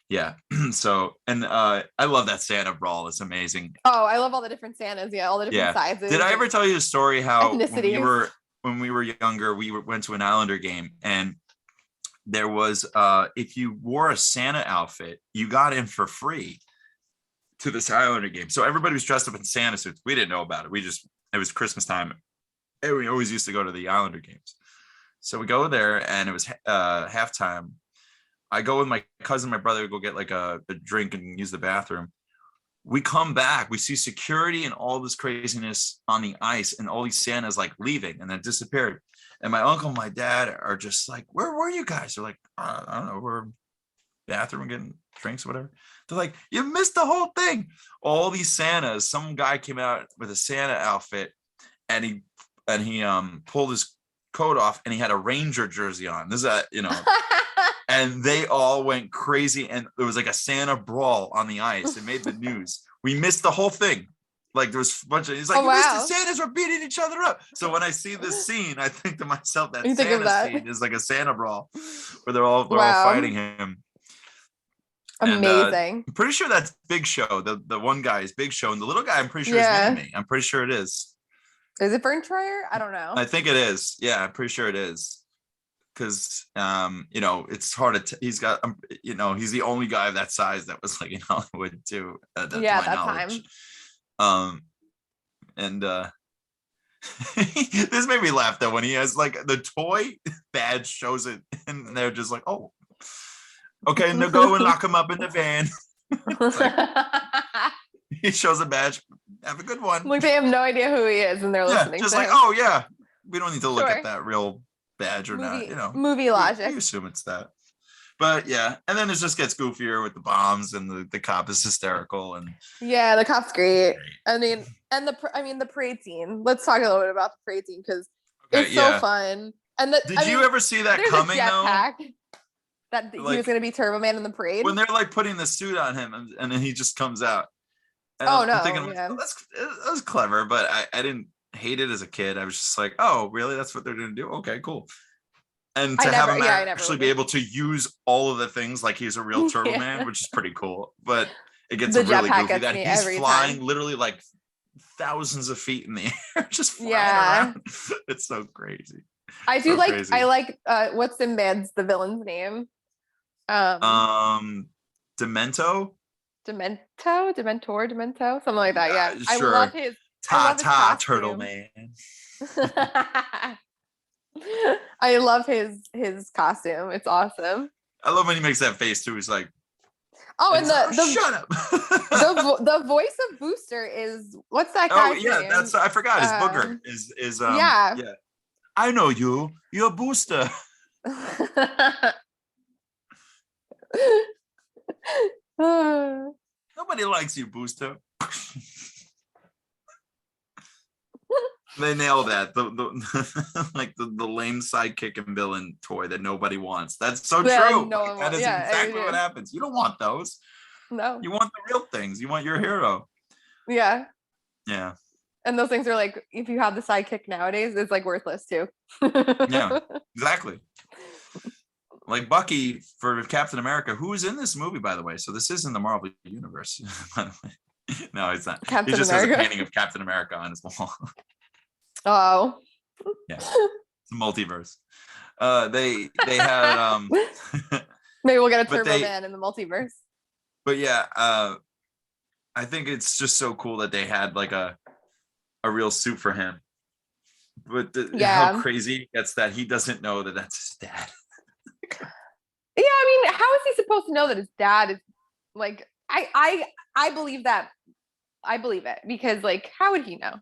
Yeah. So, and I love that Santa brawl. It's amazing. Oh, I love all the different Santas. Yeah, all the different sizes. Did I ever tell you a story how ethnicities. when we were younger, went to an Islander game, and there was if you wore a Santa outfit, you got in for free to this Islander game. So everybody was dressed up in Santa suits. We didn't know about it. It was Christmas time, and we always used to go to the Islander games. So we go there, and it was halftime. I go with my cousin, my brother, go get like a drink and use the bathroom. We come back, we see security and all this craziness on the ice, and all these Santas like leaving and then disappeared. And my uncle and my dad are just like, "Where were you guys?" They're like, "I don't know, we're in the bathroom getting drinks or whatever." They're like, "You missed the whole thing." All these Santas, some guy came out with a Santa outfit, and he and he pulled his coat off, and he had a Ranger jersey on. This is and they all went crazy, and there was like a Santa brawl on the ice. It made the news. We missed the whole thing. Like there was a bunch of, he's like, Mr. Santas were beating each other up. So when I see this scene, I think to myself that Santa scene is like a Santa brawl where they're all fighting him. Amazing. I'm pretty sure that's Big Show. The one guy is Big Show, and the little guy I'm pretty sure is Mini-Me. I'm pretty sure it is. Is it Vern Troyer? I don't know. I think it is. Yeah, I'm pretty sure it is. Because it's hard to he's got he's the only guy of that size that was like in Hollywood too. To my knowledge. Time. This made me laugh though when he has like the toy badge shows it, and they're just like, oh, okay, now go and lock him up in the van. He shows a badge. Have a good one. Like they have no idea who he is, and they're listening. Just to like, him. oh yeah, we don't need to look at that real badge or not. Movie logic. We assume it's that. But yeah, and then it just gets goofier with the bombs, and the cop is hysterical, and the cop's great. I mean, and the parade scene. Let's talk a little bit about the parade scene because it's so fun. And did you ever see that coming though? That he was going to be Turbo Man in the parade when they're like putting the suit on him, and then he just comes out. And I'm thinking, that was clever, but I didn't hate it as a kid. I was just like, oh, really? That's what they're going to do? Okay, cool. And to have him actually be able to use all of the things like he's a real Turbo Man, which is pretty cool. But it gets really goofy that he's flying literally like thousands of feet in the air, just flying around. It's so crazy. I do crazy. I like what's Sinbad's the villain's name? Demento, something like that. Yeah, sure. I love his Turtle Man. I love his costume. It's awesome. I love when he makes that face too. He's like, oh, and shut up. the voice of Booster is what's that guy's name? I forgot. His booger is yeah. I know you. You're Booster. Nobody likes you, Booster. They nailed that. The like the lame sidekick and villain toy that nobody wants. That's so true. That is exactly what happens. You don't want those. No. You want the real things. You want your hero. Yeah. Yeah. And those things are like, if you have the sidekick nowadays, it's like worthless too. Yeah, exactly. Like Bucky for Captain America, who is in this movie, by the way. So this is in the Marvel universe. By the way. No, it's not. He just has a painting of Captain America on his wall. Oh. Yeah. It's a multiverse. They had maybe we'll get a Turbo Man in the multiverse. But yeah, I think it's just so cool that they had like a real suit for him. But how crazy it gets that he doesn't know that that's his dad. Yeah, I mean, how is he supposed to know that his dad is like I believe that. I believe it because like how would he know?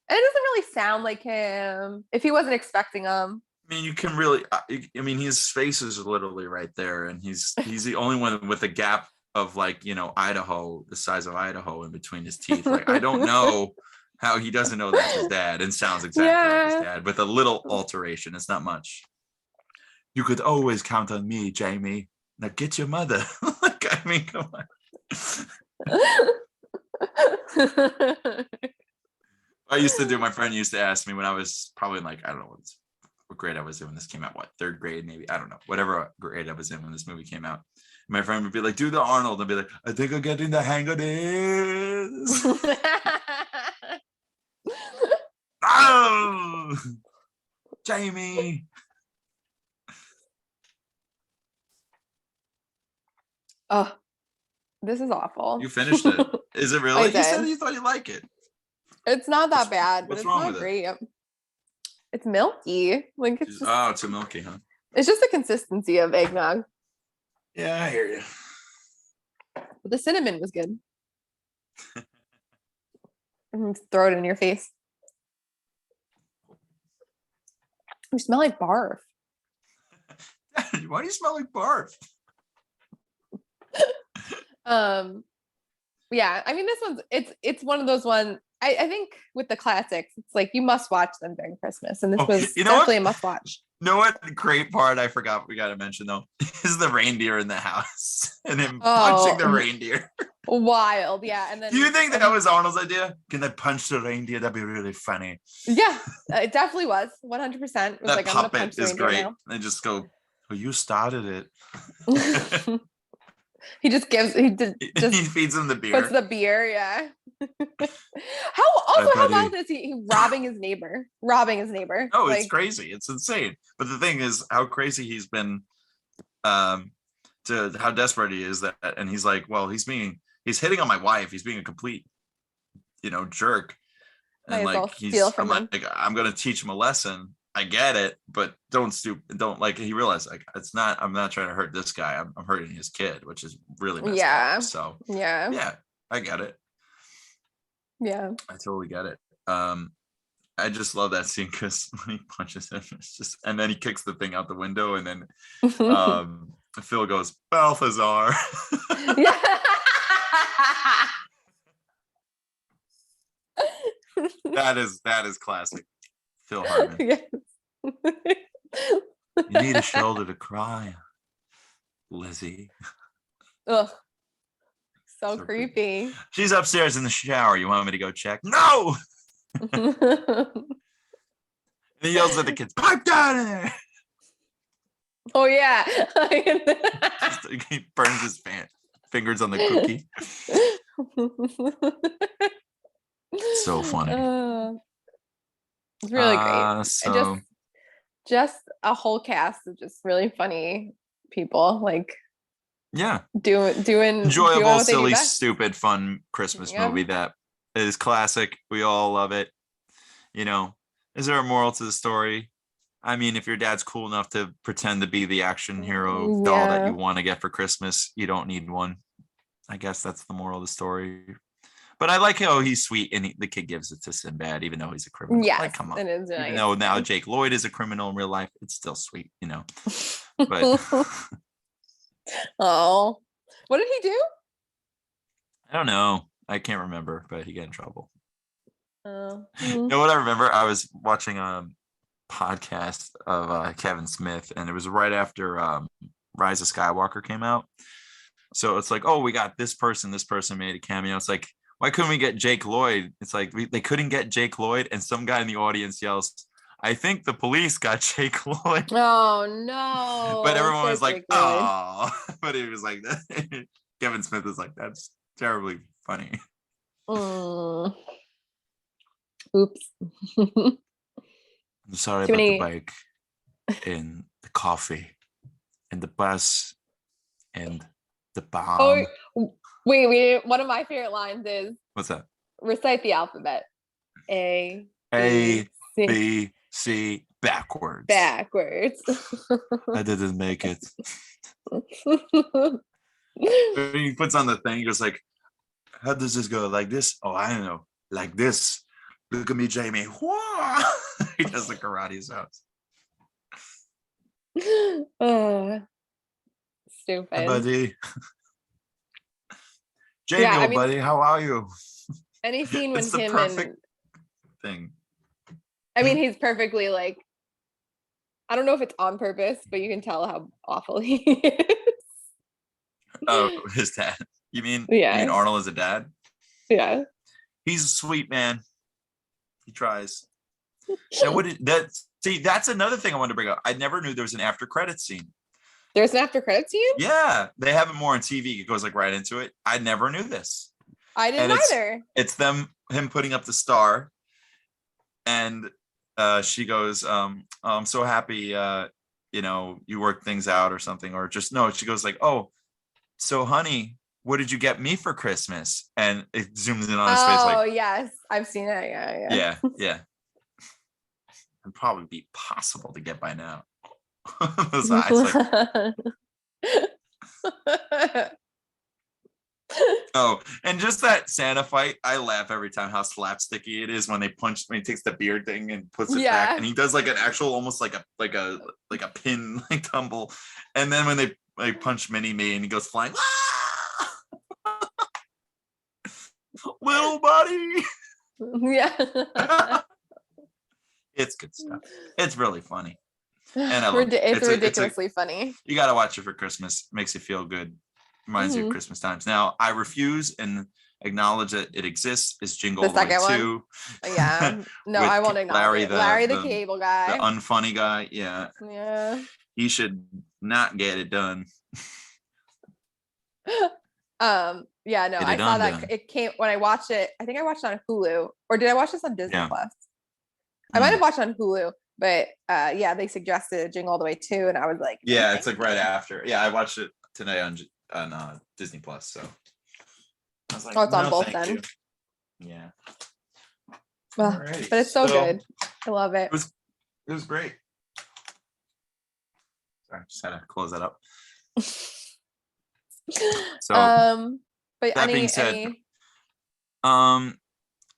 And it doesn't really sound like him if he wasn't expecting him. I mean, you can really his face is literally right there, and he's the only one with a gap of like, Idaho, the size of Idaho in between his teeth. Like I don't know how he doesn't know that's his dad and sounds exactly like his dad with a little alteration. It's not much. You could always count on me, Jamie. Now get your mother. Like, I mean, come on. My friend used to ask me when I was probably like, I don't know what grade I was in when this came out. What, third grade, maybe? I don't know. Whatever grade I was in when this movie came out. My friend would be like, do the Arnold. I'd be like, I think I'm getting the hang of this. Oh, Jamie. Oh, this is awful. You finished it. Is it really? You said you thought you like it. It's not that bad, but it's not great. It's milky. Like it's it's too milky, huh? It's just the consistency of eggnog. Yeah, I hear you. But the cinnamon was good. Throw it in your face. You smell like barf. Why do you smell like barf? Yeah, I mean, this one's it's one of those ones. I think with the classics, it's like you must watch them during Christmas, and this Oh, was you know what? definitely a must watch. You know what? The great part I forgot we got to mention though is the reindeer in the house and him punching the reindeer. Wild, yeah. And then do you think that was Arnold's idea? Can I punch the reindeer? That'd be really funny. Yeah, it definitely was 100%. It was That like, I'm gonna punch puppet the is reindeer great. now. They just go, "Oh, you started it." He just He feeds him the beer. puts the beer, yeah. How wild is he robbing his neighbor? Oh, it's crazy. It's insane. But the thing is how crazy he's been, to how desperate he is that, and he's like, well, he's hitting on my wife. He's being a complete, jerk. And like I'm gonna teach him a lesson. I get it, but don't like he realized like I'm not trying to hurt this guy. I'm hurting his kid, which is really messed up. So yeah, I get it. Yeah, I totally get it. I just love that scene because when he punches him, it's just, and then he kicks the thing out the window, and then Phil goes, Balthazar. Yeah. That is classic Phil Hartman. Yes. You need a shoulder to cry on, Lizzie. Ugh. So creepy. She's upstairs in the shower. You want me to go check? No. He yells at the kids, pipe down in there. Oh yeah. He burns his fingers on the cookie. So funny. It's really great. So just a whole cast of just really funny people, like doing enjoyable, silly, stupid, fun Christmas movie that is classic. We all love it. Is there a moral to the story? I mean, if your dad's cool enough to pretend to be the action hero doll that you want to get for Christmas, you don't need one. I guess that's the moral of the story. But I like how he's sweet and the kid gives it to Sinbad, even though he's a criminal. Yeah, like, come on. it is nice. Even though now Jake Lloyd is a criminal in real life, it's still sweet, But oh, what did he do? I don't know. I can't remember, but he got in trouble. Oh. You know what I remember? I was watching a podcast of Kevin Smith, and it was right after Rise of Skywalker came out. So it's like, oh, we got this person made a cameo. It's like, why couldn't we get Jake Lloyd? It's like they couldn't get Jake Lloyd, and some guy in the audience yells, I think the police got Jake Lloyd. Oh no. But everyone was like, oh. But it was like Kevin Smith was like, that's terribly funny. Oops. I'm sorry about the bike and the coffee and the bus and the bomb. Oh, wait. One of my favorite lines is, what's that? Recite the alphabet. A, B, C, backwards. I didn't make it. He puts on the thing, he goes like, how does this go? Like this? Oh, I don't know. Like this. Look at me, Jamie. He does the karate sounds. Stupid. Hey, buddy. Jamie, buddy, how are you? Any scene with him perfect thing. I mean, he's perfectly like, I don't know if it's on purpose, but you can tell how awful he is. Oh, his dad. You mean Arnold is a dad? Yeah. He's a sweet man. He tries. Now, that's another thing I wanted to bring up. I never knew there was an after credit scene. There's an after credit scene? Yeah, they have it more on TV. It goes like right into it. I never knew this. I didn't either. It's him putting up the star, and she goes, I'm so happy, you worked things out or something, or just no. She goes like, oh, so honey, what did you get me for Christmas? And it zooms in on his face. Like, oh yes, I've seen it. Yeah. It'd probably be possible to get by now. Those eyes, like. Oh, and just that Santa fight, I laugh every time how slapsticky it is when he takes the beard thing and puts it back, and he does like an actual almost like a pin like tumble, and then when they punch Mini Me and he goes flying, little buddy. Yeah. It's good stuff. It's really funny. And I love it. It's ridiculously funny. You got to watch it for Christmas. Makes you feel good. Reminds you of Christmas times. Now, I refuse and acknowledge that it exists. Is Jingle All the Way 2. Yeah. No, I won't acknowledge it. Larry the cable guy. The unfunny guy. Yeah. Yeah. He should not get it done. Yeah, no, I saw that it came when I watched it. I think I watched it on Hulu, or did I watch this on Disney Plus? I might have watched it on Hulu, but yeah, they suggested Jingle All the Way 2, and I was like, yeah, it's like right after. Yeah, I watched it today on Disney Plus. So I was like, it's on both then. Yeah. Well, but it's so good. I love it. It was great. Sorry, just had to close that up. So, but that being said, I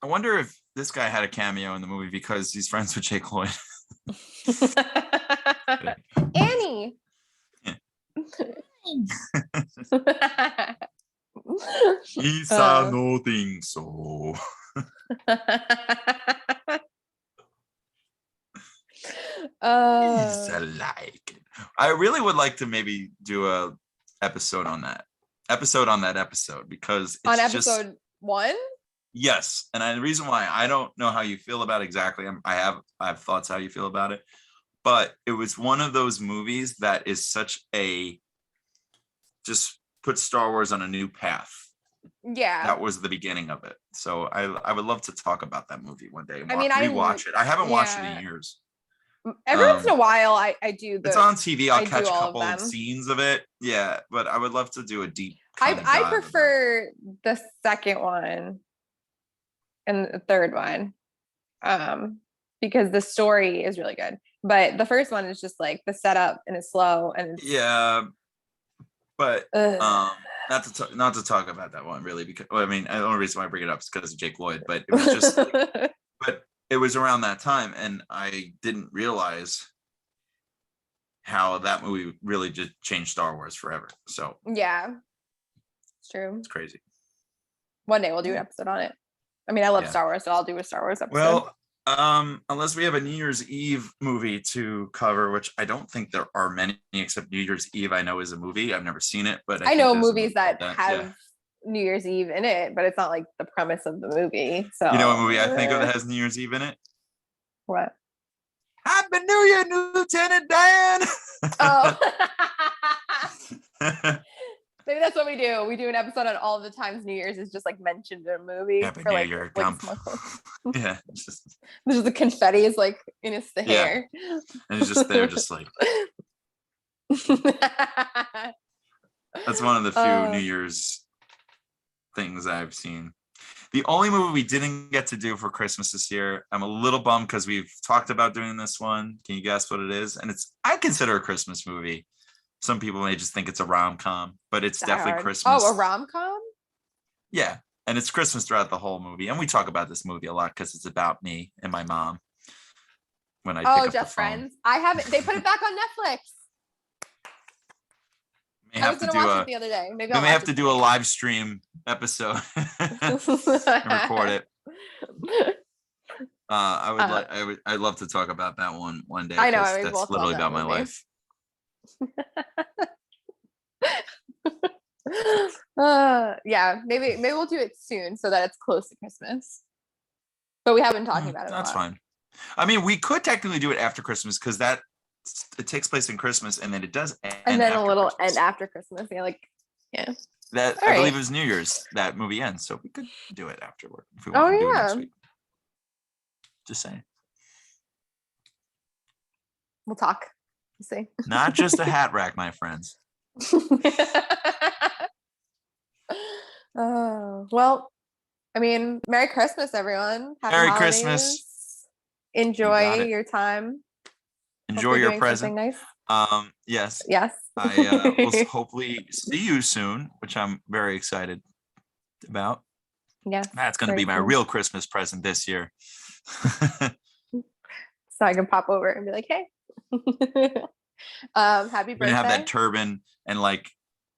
wonder if this guy had a cameo in the movie because he's friends with Jake Lloyd. Annie. Isa no think so. I really would like to maybe do a episode on that because it's on episode 1. Yes, and the reason why I don't know how you feel about it exactly. I have thoughts how you feel about it, but it was one of those movies that is such a just put Star Wars on a new path. Yeah, that was the beginning of it. So I would love to talk about that movie one day. Rewatch it. I haven't watched it in years. Every once in a while, I do. It's on TV. I'll catch a couple of scenes of it. Yeah, but I would love to do a deep. I prefer the second one and the third one, because the story is really good. But the first one is just like the setup and it's slow and but not to talk about that one really because the only reason why I bring it up is because of Jake Lloyd. But it was just. But it was around that time, and I didn't realize how that movie really just changed Star Wars forever. So yeah, it's true. It's crazy. One day we'll do an episode on it. I love Star Wars, so I'll do a Star Wars episode. Well, unless we have a New Year's Eve movie to cover, which I don't think there are many, except New Year's Eve I know is a movie. I've never seen it, but I know movies that have New Year's Eve in it, but it's not like the premise of the movie. So you know what movie I think of that has New Year's Eve in it? What? Happy New Year, Lieutenant Dan. Oh. Maybe that's what we do. We do an episode on all the times New Year's is just like mentioned in a movie. Happy New Year, Gump. Yeah. There's the confetti is like in his hair. And he's just there, just like. That's one of the few New Year's things I've seen. The only movie we didn't get to do for Christmas this year, I'm a little bummed because we've talked about doing this one. Can you guess what it is? And I consider a Christmas movie. Some people may just think it's a rom-com, but it's definitely Christmas. Oh, a rom-com? Yeah. And it's Christmas throughout the whole movie. And we talk about this movie a lot because it's about me and my mom. When I pick up Just the phone. Friends. I haven't. They put it back on Netflix. I was going to watch it the other day. Maybe we may have to do a live stream episode and record it. I'd love to talk about that one day. I know. That's literally about my life. Yeah, maybe we'll do it soon so that it's close to Christmas. But we haven't been talking about it. That's fine. We could technically do it after Christmas because it takes place in Christmas and then it does end. And then a little end after Christmas. Yeah. That I believe it was New Year's that movie ends, so we could do it afterward if we want to do it next week. Just saying. We'll talk. We'll see. Not just a hat rack, my friends. Well, Merry Christmas, everyone. Happy Merry holidays. Christmas. Enjoy your time. Enjoy your present. Nice. Yes. I will hopefully see you soon, which I'm very excited about. Yeah. That's going to be my real Christmas present this year. So I can pop over and be like, hey. Happy birthday. We're gonna have that turban and like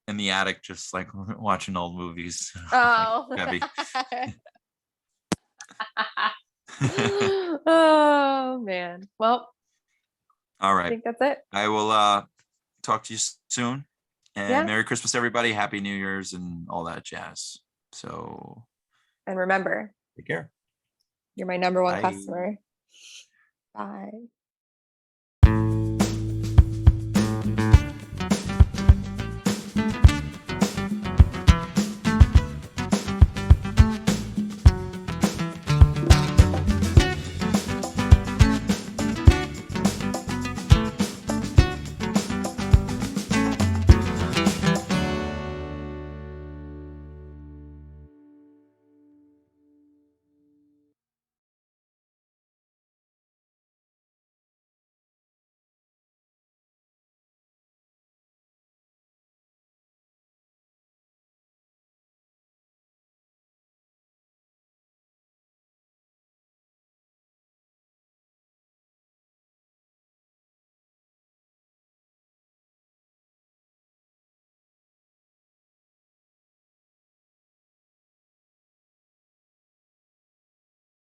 in the attic, just like watching old movies. Oh. Like, Oh man. Well, All I right. think that's it. I will talk to you soon. And Yeah. Merry Christmas, everybody. Happy New Year's and all that jazz. So And remember, take care. you're my number one Bye. customer. Bye.